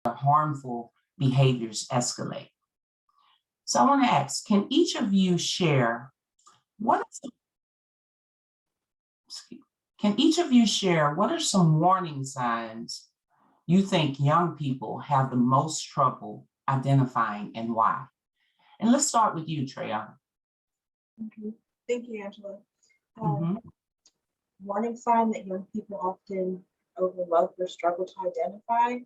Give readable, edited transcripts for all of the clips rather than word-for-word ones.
harmful behaviors escalate. So I want to ask, can each of you share what what are some warning signs you think young people have the most trouble identifying and why? And let's start with you, Treya. Okay. Thank you, Angela. Mm-hmm. Warning sign that young people often overlook or struggle to identify.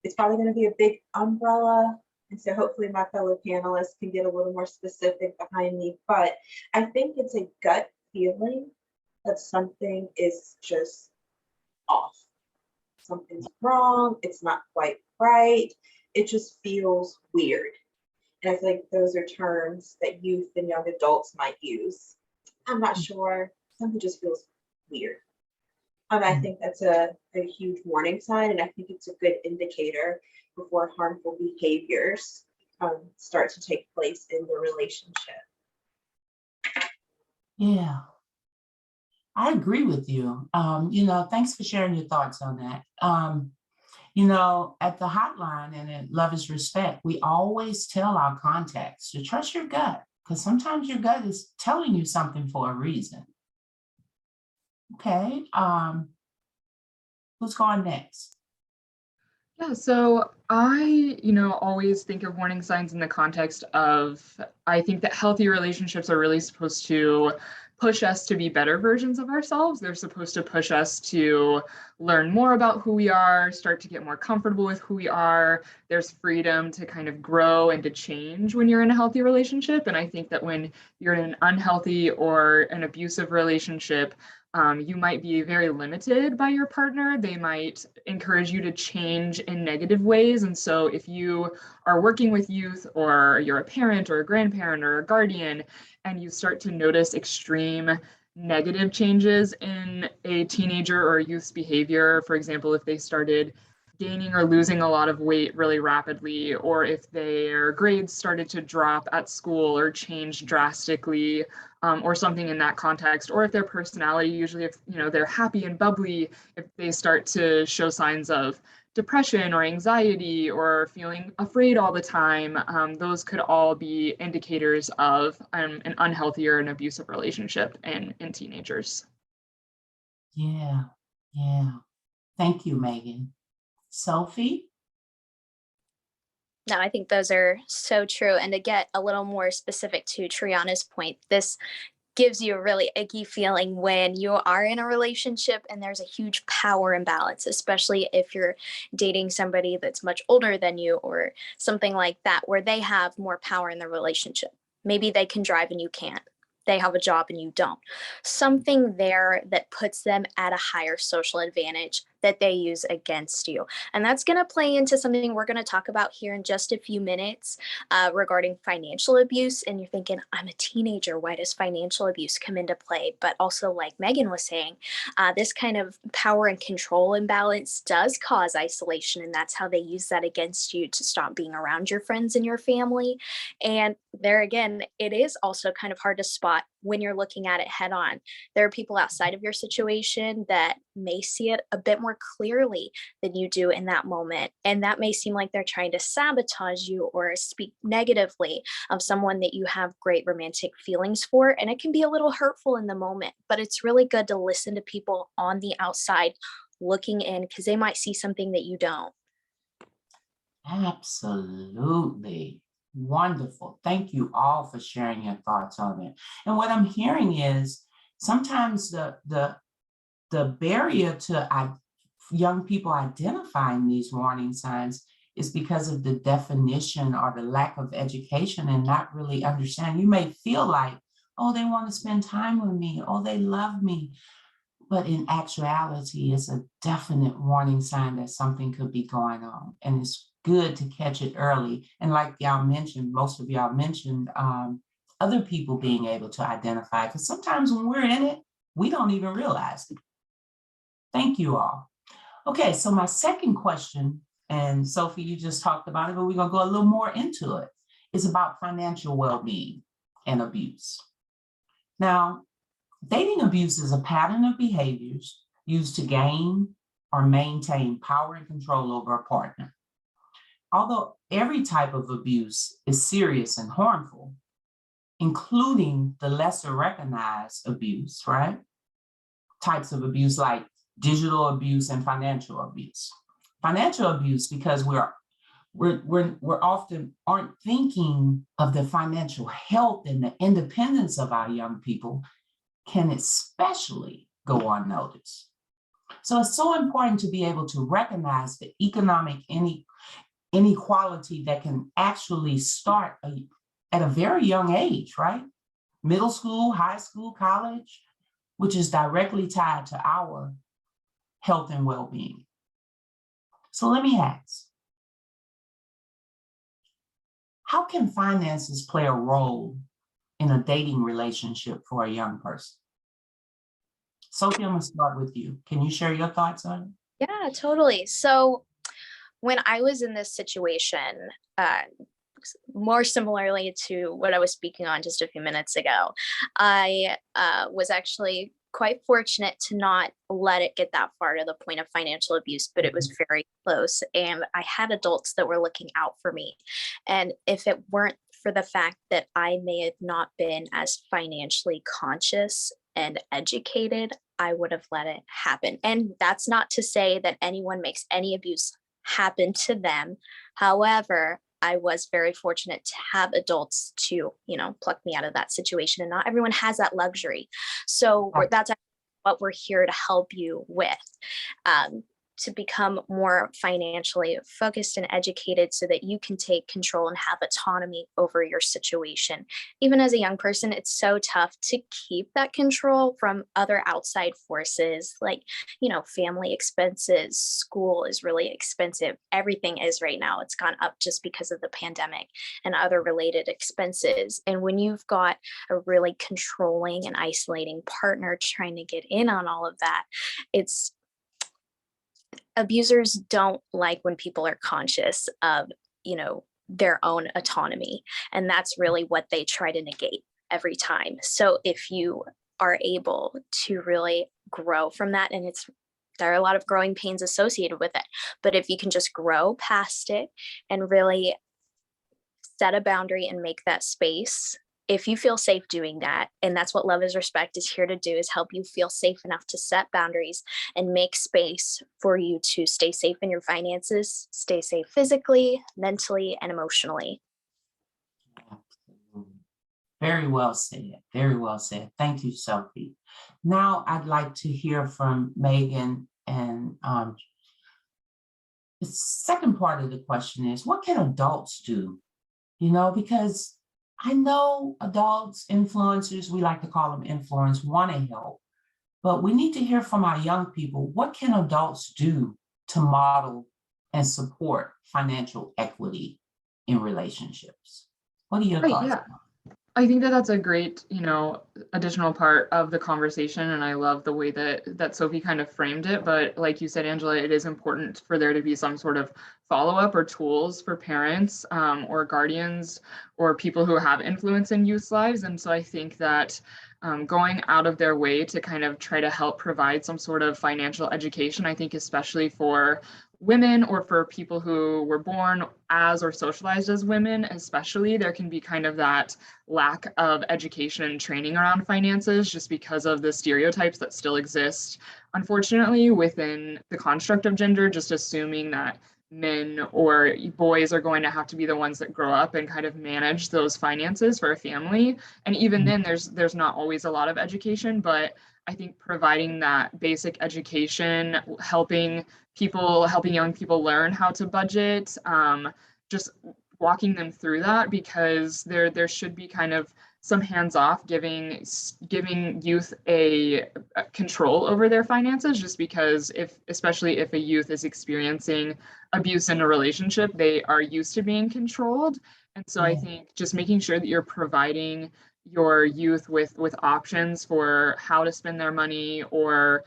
It's probably going to be a big umbrella. And so hopefully my fellow panelists can get a little more specific behind me. But I think it's a gut feeling that something is just off. Something's wrong. It's not quite right. It just feels weird. And I think those are terms that youth and young adults might use. I'm not sure. Something just feels weird. And I think that's a huge warning sign. And I think it's a good indicator before harmful behaviors start to take place in the relationship. Yeah, I agree with you. Thanks for sharing your thoughts on that. At the hotline and at Love is Respect, we always tell our contacts to trust your gut, because sometimes your gut is telling you something for a reason. Okay, who's going next? Yeah, so I, always think of warning signs in the context of, I think that healthy relationships are really supposed to push us to be better versions of ourselves. They're supposed to push us to learn more about who we are, start to get more comfortable with who we are. There's freedom to kind of grow and to change when you're in a healthy relationship. And I think that when you're in an unhealthy or an abusive relationship, you might be very limited by your partner. They might encourage you to change in negative ways. And so if you are working with youth, or you're a parent or a grandparent or a guardian, and you start to notice extreme negative changes in a teenager or a youth's behavior, for example, if they started gaining or losing a lot of weight really rapidly, or if their grades started to drop at school or change drastically, or something in that context, or if their personality, usually if they're happy and bubbly, if they start to show signs of depression or anxiety or feeling afraid all the time, those could all be indicators of an unhealthy or an abusive relationship in teenagers. Yeah. Thank you, Megan. Sophie? No, I think those are so true. And to get a little more specific to Triana's point, this gives you a really icky feeling when you are in a relationship and there's a huge power imbalance, especially if you're dating somebody that's much older than you or something like that, where they have more power in the relationship. Maybe they can drive and you can't. They have a job and you don't. Something there that puts them at a higher social advantage that they use against you. And that's going to play into something we're going to talk about here in just a few minutes regarding financial abuse. And you're thinking, I'm a teenager. Why does financial abuse come into play? But also, like Megan was saying, this kind of power and control imbalance does cause isolation. And that's how they use that against you to stop being around your friends and your family. And there again, it is also kind of hard to spot when you're looking at it head on. There are people outside of your situation that may see it a bit more clearly than you do in that moment. And that may seem like they're trying to sabotage you or speak negatively of someone that you have great romantic feelings for. And it can be a little hurtful in the moment, but it's really good to listen to people on the outside looking in, because they might see something that you don't. Absolutely. Wonderful. Thank you all for sharing your thoughts on it. And what I'm hearing is sometimes the barrier to young people identifying these warning signs is because of the definition or the lack of education and not really understanding. You may feel like, oh, they want to spend time with me, oh, they love me. But in actuality, it's a definite warning sign that something could be going on. And it's good to catch it early. And like y'all mentioned, most of y'all mentioned other people being able to identify, because sometimes when we're in it, we don't even realize it. Thank you all. Okay, so my second question, and Sophie, you just talked about it, but we're gonna go a little more into it, is about financial well-being and abuse. Now, dating abuse is a pattern of behaviors used to gain or maintain power and control over a partner. although every type of abuse is serious and harmful, including the lesser recognized abuse, right? Types of abuse like digital abuse and financial abuse. Financial abuse, because we're often aren't thinking of the financial health and the independence of our young people, can especially go unnoticed. So it's so important to be able to recognize the economic inequality that can actually start at a very young age, right? Middle school, high school, college, which is directly tied to our health and well-being. So let me ask, how can finances play a role in a dating relationship for a young person? Sophie, I'm gonna start with you. Can you share your thoughts on it? Yeah, totally. So when I was in this situation, more similarly to what I was speaking on just a few minutes ago, I was actually quite fortunate to not let it get that far to the point of financial abuse, but it was very close. And I had adults that were looking out for me. And if it weren't for the fact that I may have not been as financially conscious and educated, I would have let it happen. And that's not to say that anyone makes any abuse happen to them. However, I was very fortunate to have adults to, pluck me out of that situation. And not everyone has that luxury. So that's what we're here to help you with. To become more financially focused and educated so that you can take control and have autonomy over your situation. Even as a young person, it's so tough to keep that control from other outside forces like, family expenses. School is really expensive. Everything is right now. It's gone up just because of the pandemic and other related expenses. And when you've got a really controlling and isolating partner trying to get in on all of that, abusers don't like when people are conscious of, their own autonomy. And that's really what they try to negate every time. So if you are able to really grow from that, and there are a lot of growing pains associated with it, but if you can just grow past it and really set a boundary and make that space, if you feel safe doing that, and that's what Love is Respect is here to do, is help you feel safe enough to set boundaries and make space for you to stay safe in your finances, stay safe physically, mentally, and emotionally. Absolutely. Very well said. Very well said. Thank you, Sophie. Now I'd like to hear from Megan. And the second part of the question is, what can adults do? Because I know adults, influencers, we like to call them influencers, want to help, but we need to hear from our young people. What can adults do to model and support financial equity in relationships? What are your Right, thoughts? yeah. I think that that's a great, additional part of the conversation. And I love the way that Sophie kind of framed it. But like you said, Angela, it is important for there to be some sort of follow-up or tools for parents or guardians or people who have influence in youth's lives. And so I think that going out of their way to kind of try to help provide some sort of financial education, I think especially for women or for people who were born as or socialized as women, especially, there can be kind of that lack of education and training around finances just because of the stereotypes that still exist, unfortunately, within the construct of gender, just assuming that men or boys are going to have to be the ones that grow up and kind of manage those finances for a family. And even then, there's not always a lot of education, but I think providing that basic education, helping young people learn how to budget, just walking them through that, because there should be kind of some hands-off, giving youth a control over their finances, just because especially if a youth is experiencing abuse in a relationship, they are used to being controlled. And so I think just making sure that you're providing your youth with options for how to spend their money, or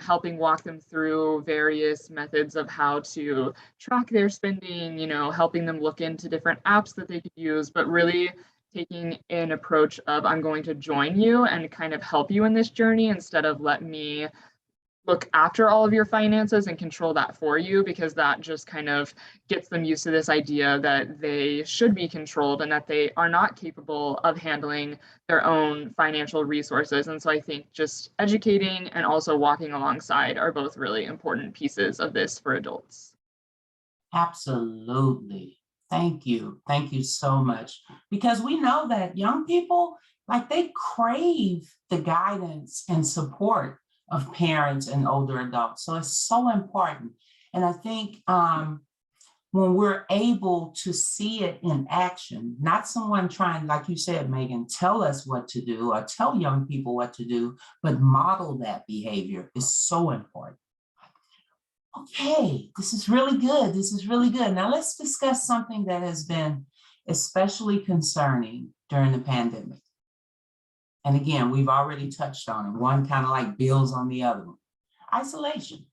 helping walk them through various methods of how to track their spending, helping them look into different apps that they could use, but really taking an approach of, I'm going to join you and kind of help you in this journey, instead of let me look after all of your finances and control that for you, because that just kind of gets them used to this idea that they should be controlled and that they are not capable of handling their own financial resources. And so I think just educating and also walking alongside are both really important pieces of this for adults. Absolutely. Thank you. Thank you so much. Because we know that young people, like they crave the guidance and support of parents and older adults. So it's so important. And I think when we're able to see it in action, not someone trying, like you said, Megan, tell us what to do or tell young people what to do, but model that behavior is so important. Okay, this is really good. This is really good. Now let's discuss something that has been especially concerning during the pandemic. And again, we've already touched on it. One kind of like builds on the other one. Isolation,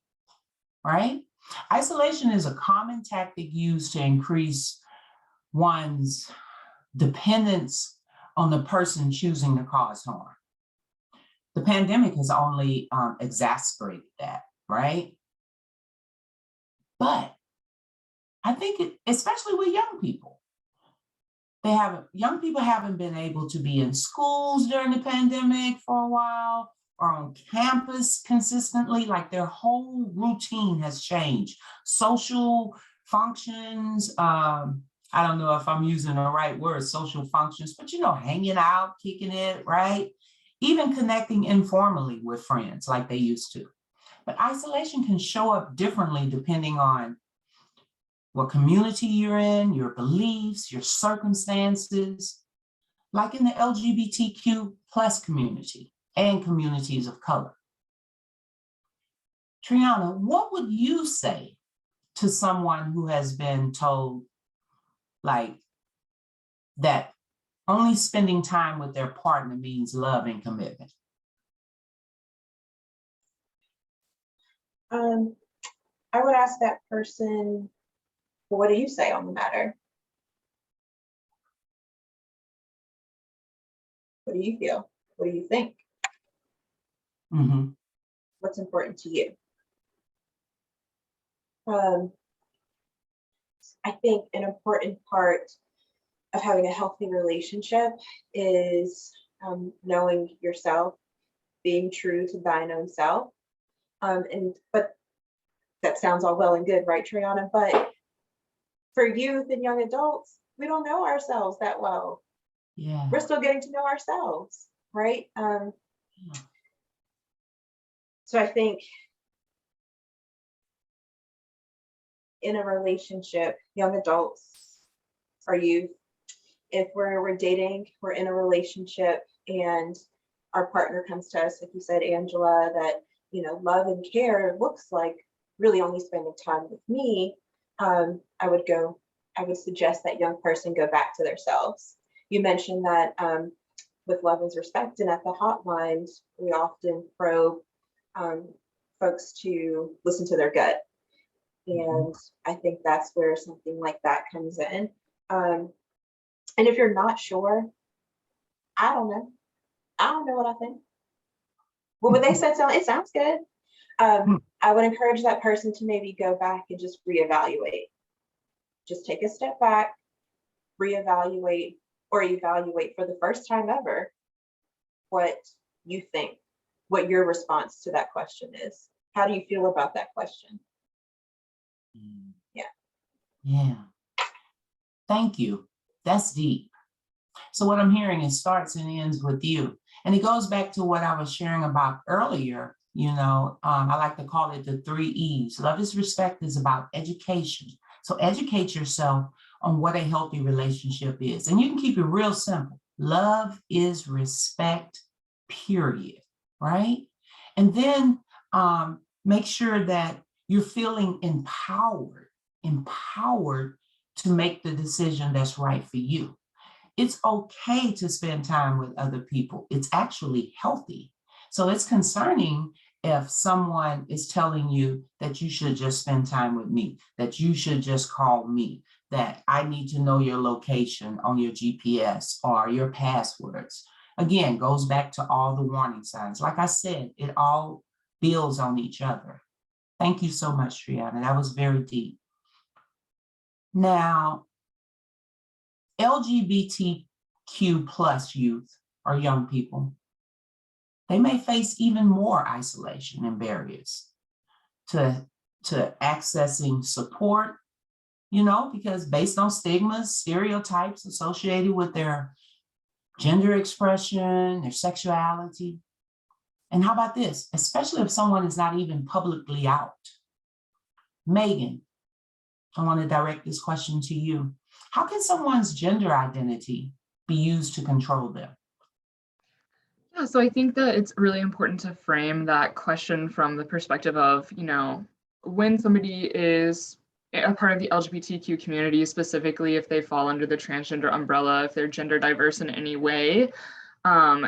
right? Isolation is a common tactic used to increase one's dependence on the person choosing to cause harm. The pandemic has only exacerbated that, right? But I think, especially with young people, young people haven't been able to be in schools during the pandemic for a while or on campus consistently, like their whole routine has changed. Social functions, I don't know if I'm using the right word, social functions, but hanging out, kicking it, right? Even connecting informally with friends like they used to. But isolation can show up differently depending on what community you're in, your beliefs, your circumstances, like in the LGBTQ plus community and communities of color. Triana, what would you say to someone who has been told like that only spending time with their partner means love and commitment? I would ask that person, well, what do you say on the matter? What do you feel? What do you think? Mm-hmm. What's important to you? I think an important part of having a healthy relationship is knowing yourself, being true to thine own self. But that sounds all well and good, right, Triana? But for youth and young adults, we don't know ourselves that well. Yeah. We're still getting to know ourselves, right? So I think in a relationship, young adults or youth, if we're dating, we're in a relationship and our partner comes to us, like you said, Angela, that love and care looks like really only spending time with me, I would suggest that young person go back to themselves. You mentioned that with Love is Respect and at the hotlines, we often probe folks to listen to their gut. And I think that's where something like that comes in. And if you're not sure, I don't know. I don't know what I think. Well, what they said, it sounds good. I would encourage that person to maybe go back and just reevaluate. Just take a step back, reevaluate, or evaluate for the first time ever what you think, what your response to that question is. How do you feel about that question? Yeah. Yeah. Thank you. That's deep. So what I'm hearing is starts and ends with you. And it goes back to what I was sharing about earlier. I like to call it the 3 E's. Love is Respect is about education. So educate yourself on what a healthy relationship is. And you can keep it real simple. Love is respect, period, right? And then make sure that you're feeling empowered to make the decision that's right for you. It's okay to spend time with other people. It's actually healthy. So it's concerning if someone is telling you that you should just spend time with me, that you should just call me, that I need to know your location on your GPS or your passwords. Again, goes back to all the warning signs. Like I said, it all builds on each other. Thank you so much, Triana. That was very deep. Now, LGBTQ plus youth or young people, they may face even more isolation and barriers to accessing support, you know, because based on stigmas, stereotypes associated with their gender expression, their sexuality. And how about this? Especially if someone is not even publicly out. Megan, I want to direct this question to you. How can someone's gender identity be used to control them? Yeah, so I think that it's really important to frame that question from the perspective of, you know, when somebody is a part of the LGBTQ community, specifically if they fall under the transgender umbrella, if they're gender diverse in any way,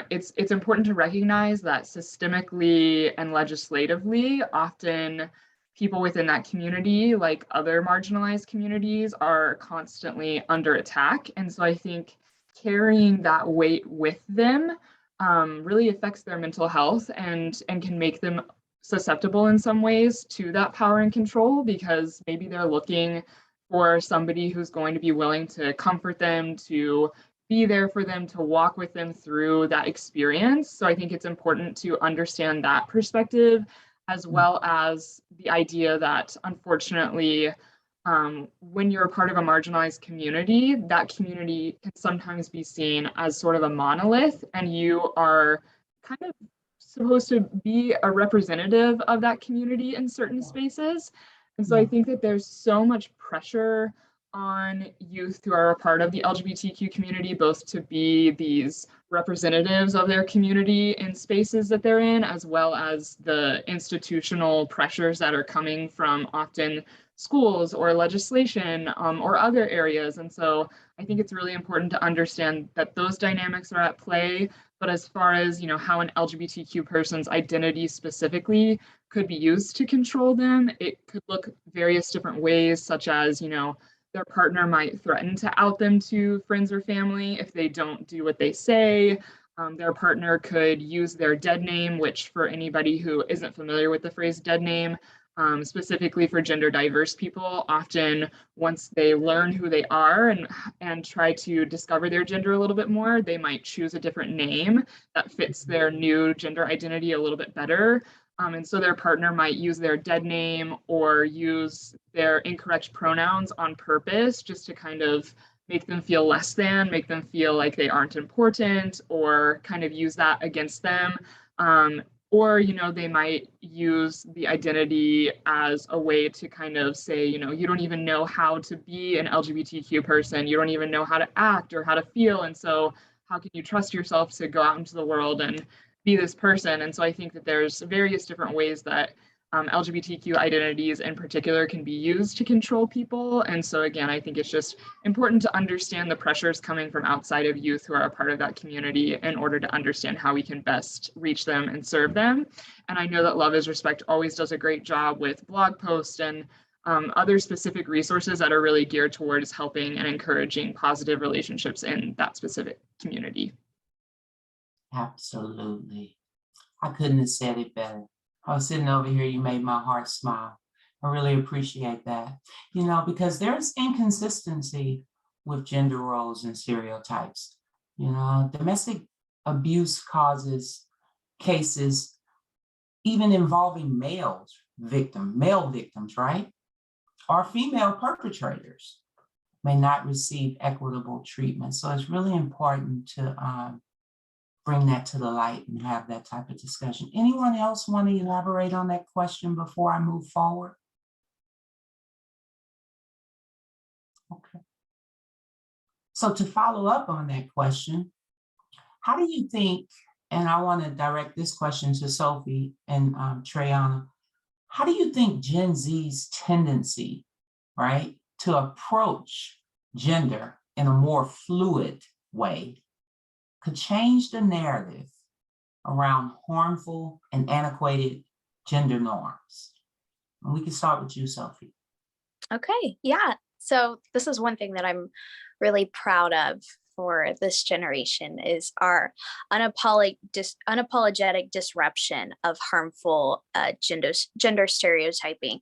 it's important to recognize that systemically and legislatively, often people within that community, like other marginalized communities, are constantly under attack. And so I think carrying that weight with them really affects their mental health and can make them susceptible in some ways to that power and control, because maybe they're looking for somebody who's going to be willing to comfort them, to be there for them, to walk with them through that experience. So I think it's important to understand that perspective, as well as the idea that unfortunately, when you're a part of a marginalized community, that community can sometimes be seen as sort of a monolith, and you are kind of supposed to be a representative of that community in certain spaces. And so I think that there's so much pressure on youth who are a part of the LGBTQ community, both to be these representatives of their community in spaces that they're in, as well as the institutional pressures that are coming from often schools or legislation or other areas. And so I think it's really important to understand that those dynamics are at play. But as far as, you know, how an LGBTQ person's identity specifically could be used to control them, it could look various different ways, such as, you know, their partner might threaten to out them to friends or family if they don't do what they say. Their partner could use their dead name, which for anybody who isn't familiar with the phrase dead name, specifically for gender diverse people, often once they learn who they are and try to discover their gender a little bit more, they might choose a different name that fits their new gender identity a little bit better. And so their partner might use their dead name or use their incorrect pronouns on purpose, just to kind of make them feel less than, make them feel like they aren't important, or kind of use that against them. Or, you know, they might use the identity as a way to kind of say, you know, you don't even know how to be an LGBTQ person. You don't even know how to act or how to feel. And so how can you trust yourself to go out into the world and be this person? And so I think that there's various different ways that LGBTQ identities in particular can be used to control people. And so again, I think it's just important to understand the pressures coming from outside of youth who are a part of that community in order to understand how we can best reach them and serve them. And I know that Love is Respect always does a great job with blog posts and other specific resources that are really geared towards helping and encouraging positive relationships in that specific community. Absolutely. I couldn't have said it better. I was sitting over here, you made my heart smile. I really appreciate that. You know, because there's inconsistency with gender roles and stereotypes. You know, domestic abuse causes cases even involving male victims, right? Or female perpetrators may not receive equitable treatment. So it's really important to bring that to the light and have that type of discussion. Anyone else want to elaborate on that question before I move forward? Okay. So to follow up on that question, how do you think, and I want to direct this question to Sophie and Trayana, how do you think Gen Z's tendency, right, to approach gender in a more fluid way could change the narrative around harmful and antiquated gender norms? And we can start with you, Sophie. Okay, yeah. So this is one thing that I'm really proud of for this generation is our unapologetic disruption of harmful gender stereotyping,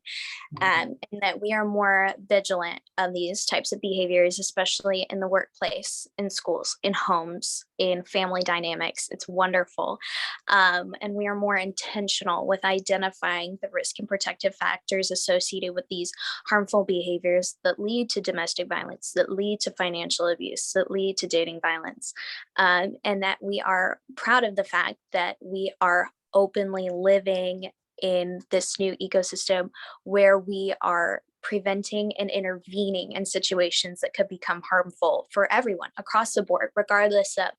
and that we are more vigilant of these types of behaviors, especially in the workplace, in schools, in homes, in family dynamics. It's wonderful. And we are more intentional with identifying the risk and protective factors associated with these harmful behaviors that lead to domestic violence, that lead to financial abuse, that lead to dating violence. And that we are proud of the fact that we are openly living in this new ecosystem where we are preventing and intervening in situations that could become harmful for everyone across the board, regardless of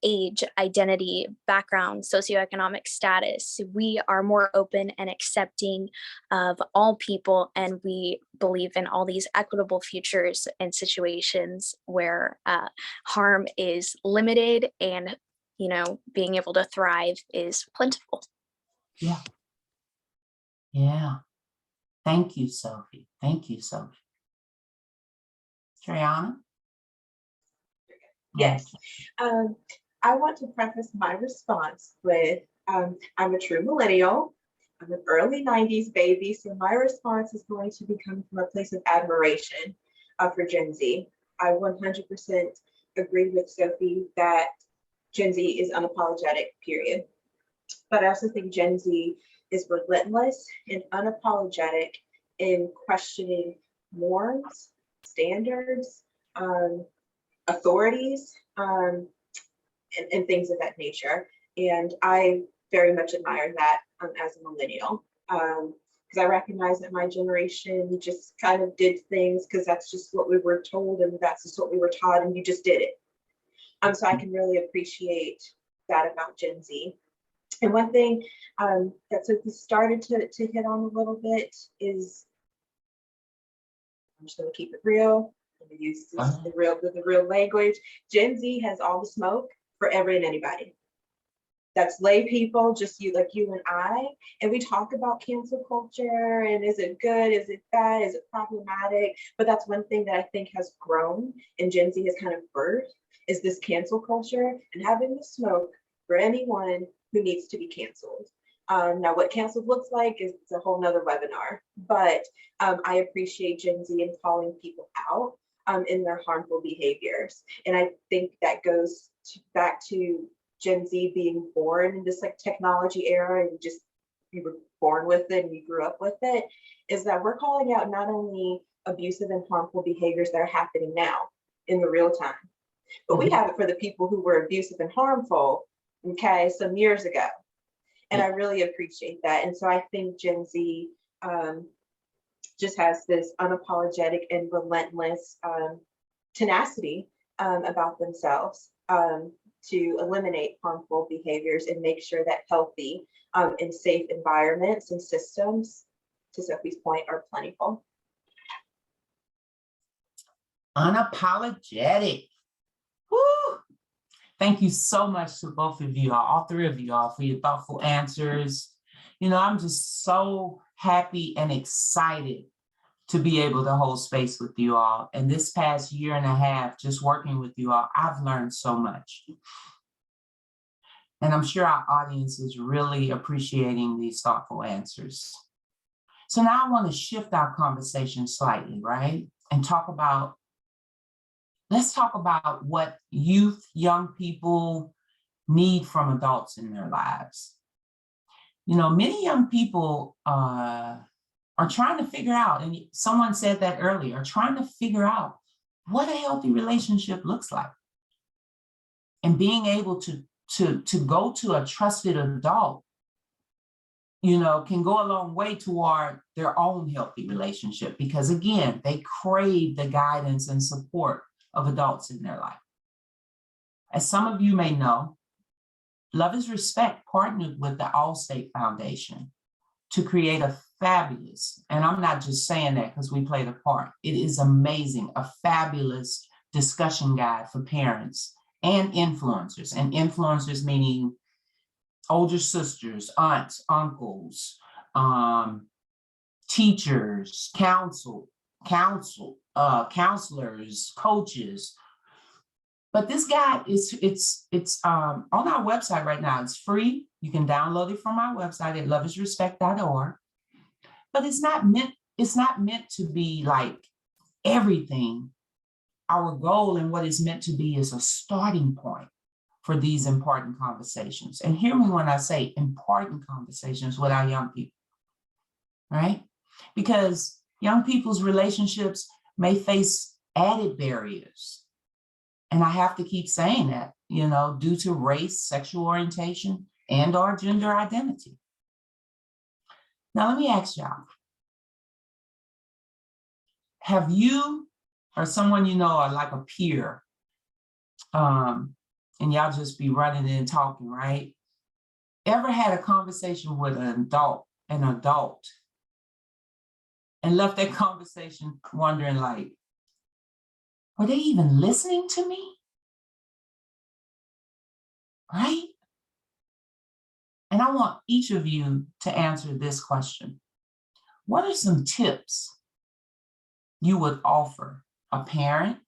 age, identity, background, socioeconomic status. We are more open and accepting of all people, and we believe in all these equitable futures and situations where harm is limited and, being able to thrive is plentiful. Yeah. Yeah. Thank you, Sophie. Thank you, Sophie. Triana? Yes. I want to preface my response with, I'm a true millennial. I'm an early 90s baby, so my response is going to be coming from a place of admiration for Gen Z. I 100% agree with Sophie that Gen Z is unapologetic, period. But I also think Gen Z is relentless and unapologetic in questioning norms, standards, authorities, and things of that nature. And I very much admire that as a millennial, because I recognize that my generation just kind of did things because that's just what we were told and that's just what we were taught, and you just did it. So I can really appreciate that about Gen Z. And one thing that Sophie started to hit on a little bit is, I'm just going to keep it real. I'm going to use the real language. Gen Z has all the smoke for every and anybody. That's lay people, just you, like you and I. And we talk about cancel culture and is it good? Is it bad? Is it problematic? But that's one thing that I think has grown and Gen Z has kind of birthed is this cancel culture and having the smoke for anyone who needs to be canceled. Now, what canceled looks like is a whole nother webinar, but I appreciate Gen Z and calling people out in their harmful behaviors. And I think that goes back to Gen Z being born in this like technology era and you were born with it and you grew up with it, is that we're calling out not only abusive and harmful behaviors that are happening now in the real time, but we have it for the people who were abusive and harmful, okay, some years ago. And I really appreciate that. And so I think Gen Z just has this unapologetic and relentless tenacity about themselves to eliminate harmful behaviors and make sure that healthy and safe environments and systems, to Sophie's point, are plentiful. Unapologetic. Woo! Thank you so much to both of you, all three of you all, for your thoughtful answers. I'm just so happy and excited to be able to hold space with you all. And this past year and a half, just working with you all, I've learned so much. And I'm sure our audience is really appreciating these thoughtful answers. So now I want to shift our conversation slightly, right? And let's talk about what youth, young people need from adults in their lives. Many young people are trying to figure out, and someone said that earlier, trying to figure out what a healthy relationship looks like. And being able to go to a trusted adult, can go a long way toward their own healthy relationship, because again, they crave the guidance and support of adults in their life. As some of you may know, Love is Respect partnered with the Allstate Foundation to create a fabulous, and I'm not just saying that because we played a part, it is amazing, a fabulous discussion guide for parents and influencers meaning older sisters, aunts, uncles, teachers, counselors, coaches, But this guide is it's on our website right now. It's free. You can download it from our website at loveisrespect.org. But it's not meant to be like everything. Our goal and what it's meant to be is a starting point for these important conversations. And hear me when I say important conversations with our young people, right? Because young people's relationships may face added barriers. And I have to keep saying that, due to race, sexual orientation, and or gender identity. Now, let me ask y'all, have you or someone or like a peer, and y'all just be running and talking, right? Ever had a conversation with an adult, and left that conversation wondering like, are they even listening to me? Right? And I want each of you to answer this question. What are some tips you would offer a parent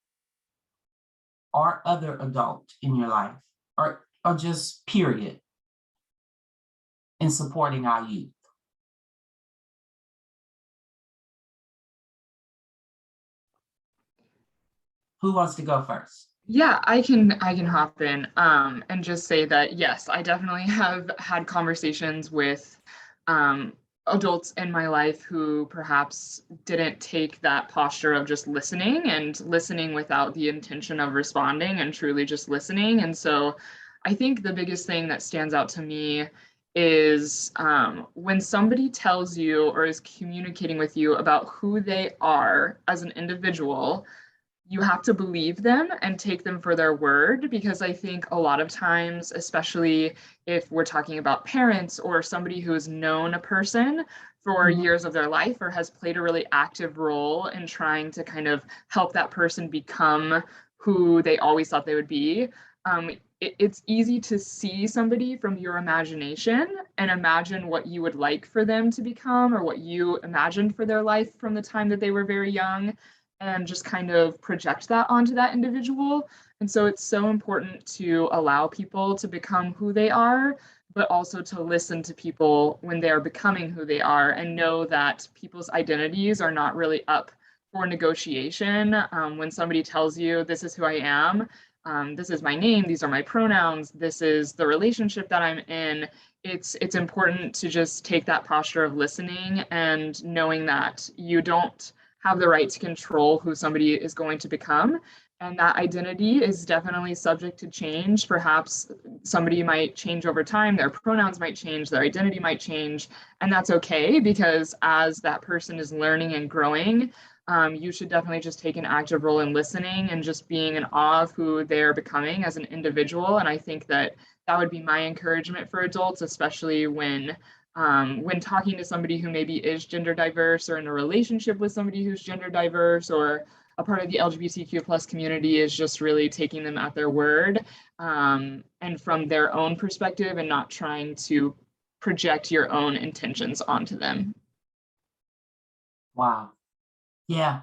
or other adult in your life, or just period, in supporting our youth? Who wants to go first? Yeah, I can hop in and just say that yes, I definitely have had conversations with adults in my life who perhaps didn't take that posture of just listening and listening without the intention of responding and truly just listening. And so I think the biggest thing that stands out to me is when somebody tells you or is communicating with you about who they are as an individual, you have to believe them and take them for their word, because I think a lot of times, especially if we're talking about parents or somebody who has known a person for years of their life or has played a really active role in trying to kind of help that person become who they always thought they would be, it's easy to see somebody from your imagination and imagine what you would like for them to become or what you imagined for their life from the time that they were very young, and just kind of project that onto that individual. And so it's so important to allow people to become who they are, but also to listen to people when they are becoming who they are and know that people's identities are not really up for negotiation. When somebody tells you, this is who I am, this is my name, these are my pronouns, this is the relationship that I'm in, it's important to just take that posture of listening and knowing that you don't have the right to control who somebody is going to become. And that identity is definitely subject to change. Perhaps somebody might change over time, their pronouns might change, their identity might change, and that's okay, because as that person is learning and growing, you should definitely just take an active role in listening and just being in awe of who they're becoming as an individual. And I think that would be my encouragement for adults, especially when talking to somebody who maybe is gender diverse or in a relationship with somebody who's gender diverse or a part of the LGBTQ plus community, is just really taking them at their word, and from their own perspective, and not trying to project your own intentions onto them. Wow. Yeah.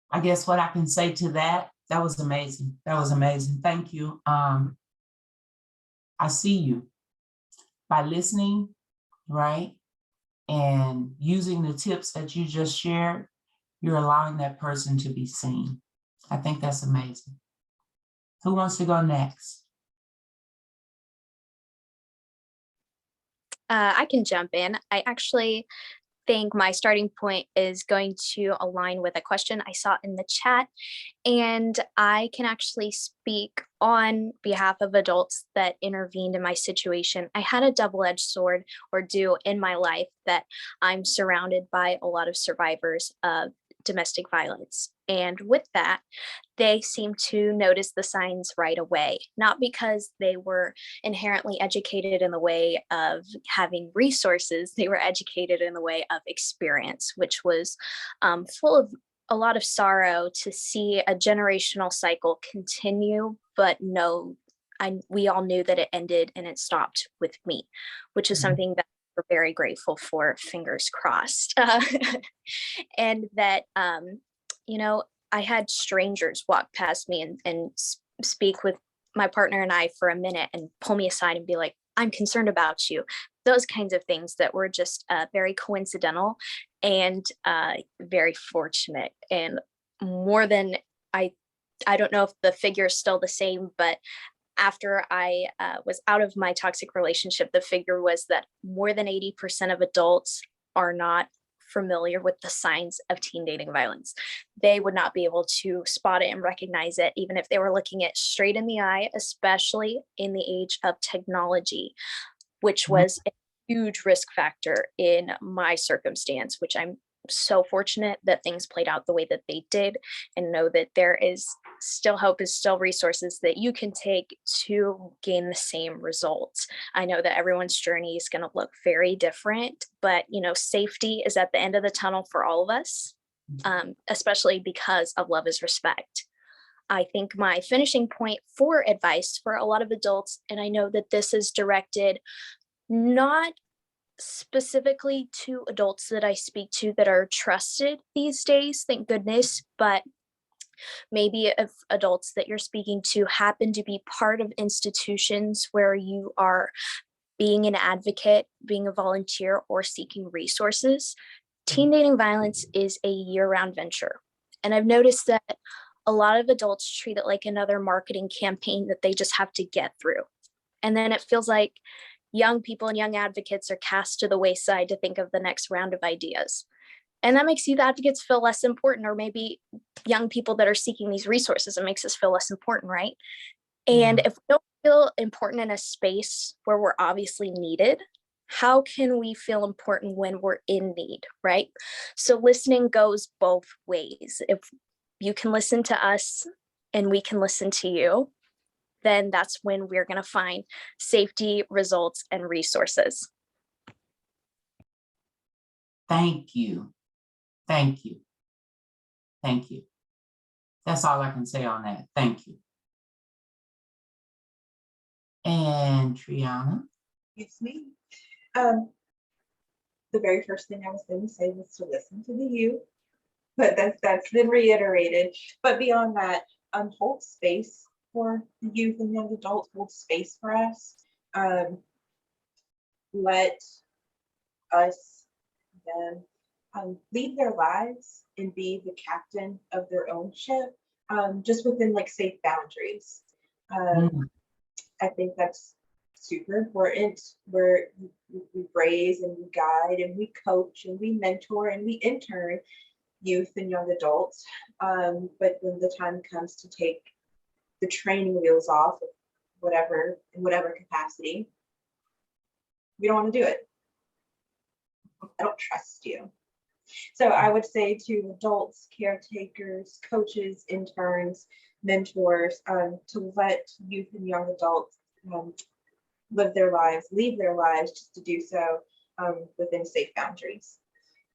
I guess what I can say to that was amazing. That was amazing. Thank you. I see you. By listening, right, and using the tips that you just shared, you're allowing that person to be seen. I think that's amazing. Who wants to go next? I can jump in. I actually think my starting point is going to align with a question I saw in the chat. And I can actually speak on behalf of adults that intervened in my situation. I had a double-edged sword or do in my life that I'm surrounded by a lot of survivors of domestic violence. And with that, they seem to notice the signs right away, not because they were inherently educated in the way of having resources. They were educated in the way of experience, which was full of a lot of sorrow to see a generational cycle continue, but we all knew that it ended and it stopped with me, which is something that we're very grateful for, fingers crossed. And that, I had strangers walk past me and speak with my partner and I for a minute and pull me aside and be like, I'm concerned about you. Those kinds of things that were just very coincidental and very fortunate. And more than I don't know if the figure is still the same, but after I was out of my toxic relationship, the figure was that more than 80% of adults are not familiar with the signs of teen dating violence. They would not be able to spot it and recognize it, even if they were looking it straight in the eye, especially in the age of technology, which was a huge risk factor in my circumstance, which I'm so fortunate that things played out the way that they did, and know that there is still hope, is still resources that you can take to gain the same results. I know that everyone's journey is going to look very different, but safety is at the end of the tunnel for all of us, especially because of love is respect. I think my finishing point for advice for a lot of adults, and I know that this is directed not specifically to adults that I speak to that are trusted these days, thank goodness, but maybe if adults that you're speaking to happen to be part of institutions where you are being an advocate, being a volunteer, or seeking resources, teen dating violence is a year-round venture. And I've noticed that a lot of adults treat it like another marketing campaign that they just have to get through. And then it feels like young people and young advocates are cast to the wayside to think of the next round of ideas. And that makes youth advocates feel less important, or maybe young people that are seeking these resources, it makes us feel less important, right? And if we don't feel important in a space where we're obviously needed, how can we feel important when we're in need, right? So listening goes both ways. If you can listen to us and we can listen to you, then that's when we're going to find safety, results, and resources. Thank you. Thank you. Thank you. That's all I can say on that. Thank you. And Triana? It's me. The very first thing I was going to say was to listen to the youth, but that's been reiterated. But beyond that, hold space for the youth and young adults, hold space for us. Let us then lead their lives and be the captain of their own ship, just within like safe boundaries. I think that's super important, where we raise and we guide and we coach and we mentor and we intern youth and young adults. But when the time comes to take the training wheels off of in whatever capacity, we don't want to do it. I don't trust you. So I would say to adults, caretakers, coaches, interns, mentors, to let youth and young adults lead their lives, just to do so within safe boundaries.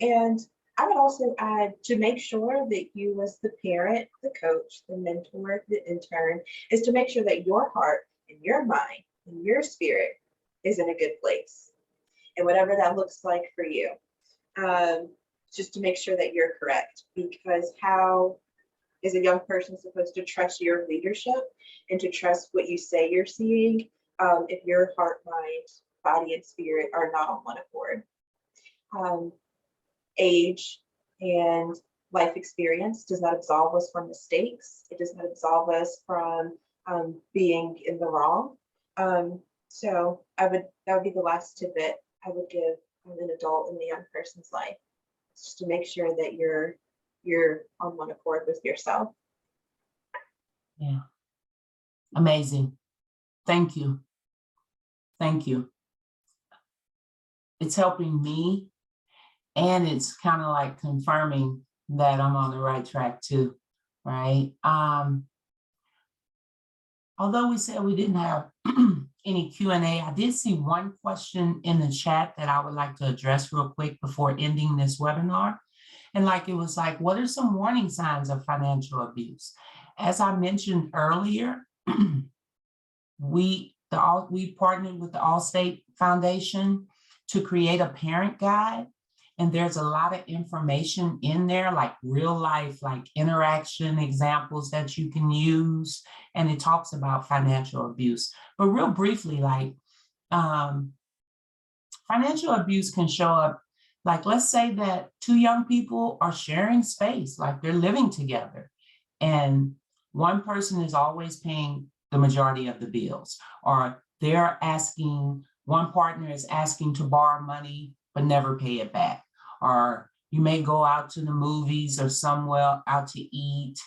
And I would also add to make sure that you, as the parent, the coach, the mentor, the intern, is to make sure that your heart and your mind and your spirit is in a good place. And whatever that looks like for you, just to make sure that you're correct. Because how is a young person supposed to trust your leadership and to trust what you say you're seeing if your heart, mind, body, and spirit are not on one accord? Age and life experience does not absolve us from mistakes. It does not absolve us from being in the wrong. So that would be the last tidbit I would give an adult in the young person's life, just to make sure that you're on one accord with yourself. Yeah. Amazing. Thank you. Thank you. It's helping me, and it's kind of like confirming that I'm on the right track too, right? Although we said we didn't have any Q&A, I did see one question in the chat that I would like to address real quick before ending this webinar. And it was like, what are some warning signs of financial abuse? As I mentioned earlier, we partnered with the Allstate Foundation to create a parent guide. And there's a lot of information in there, like real life, like interaction examples that you can use. And it talks about financial abuse. But real briefly, like financial abuse can show up, like let's say that two young people are sharing space, like they're living together. And one person is always paying the majority of the bills, or they're asking, one partner is asking to borrow money, but never pay it back. Or you may go out to the movies or somewhere out to eat,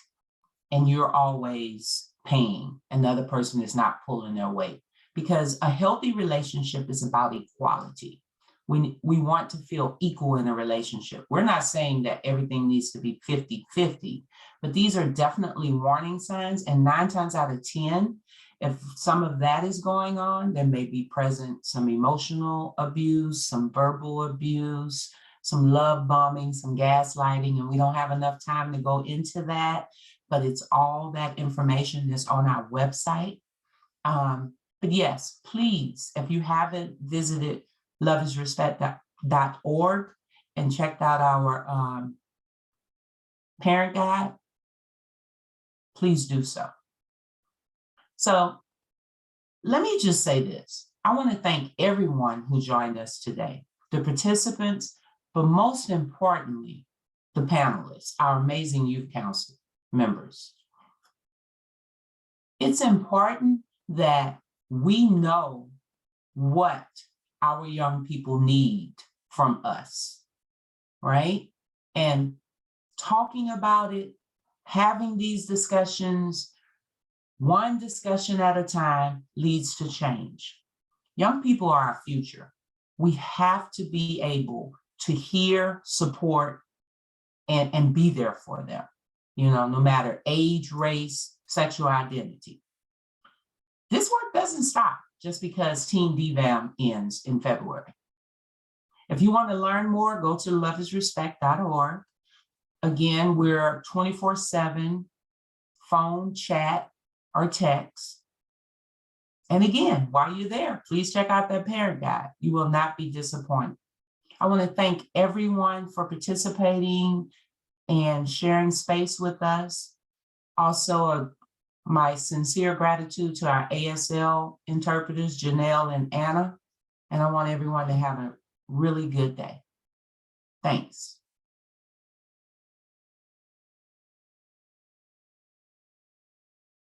and you're always paying, and the other person is not pulling their weight. Because a healthy relationship is about equality. We want to feel equal in a relationship. We're not saying that everything needs to be 50-50, but these are definitely warning signs. And 9 times out of 10, if some of that is going on, there may be present some emotional abuse, some verbal abuse, some love bombing, some gaslighting, and we don't have enough time to go into that, but it's all that information that's on our website. But yes, please, if you haven't visited loveisrespect.org and checked out our parent guide, please do so. So let me just say this. I want to thank everyone who joined us today, the participants, but most importantly, the panelists, our amazing youth council members. It's important that we know what our young people need from us, right? And talking about it, having these discussions, one discussion at a time leads to change. Young people are our future. We have to be able to hear, support, and be there for them, you know, no matter age, race, sexual identity. This work doesn't stop just because TDVAM ends in February. If you want to learn more, go to loveisrespect.org. Again, we're 24/7, phone, chat, or text. And again, while you're there, please check out that parent guide. You will not be disappointed. I want to thank everyone for participating and sharing space with us. Also, my sincere gratitude to our ASL interpreters, Janelle and Anna. And I want everyone to have a really good day. Thanks.